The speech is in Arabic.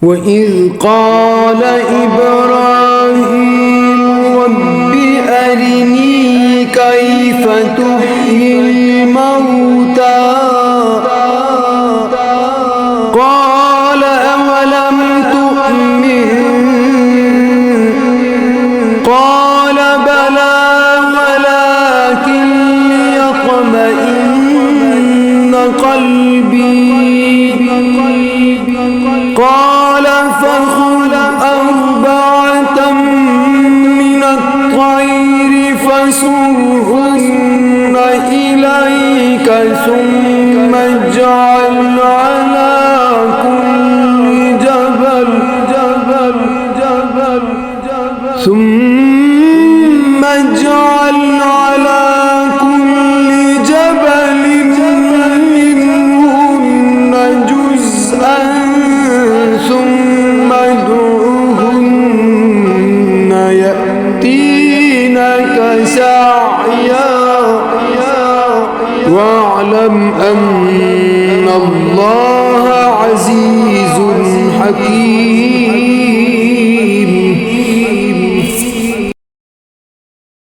وإذ قال إبراهيم رب أرني كيف تحيي الموتى قال أولم تؤمن قال بلى ولكن ليطمئن قلبي قال فخذ أربعة من الطير فصرهن إليك ثم اجعل على كل جبل منهن جزءا ثم ادعهن يأتينك سعيا واعلم أن الله عزيز حكيم.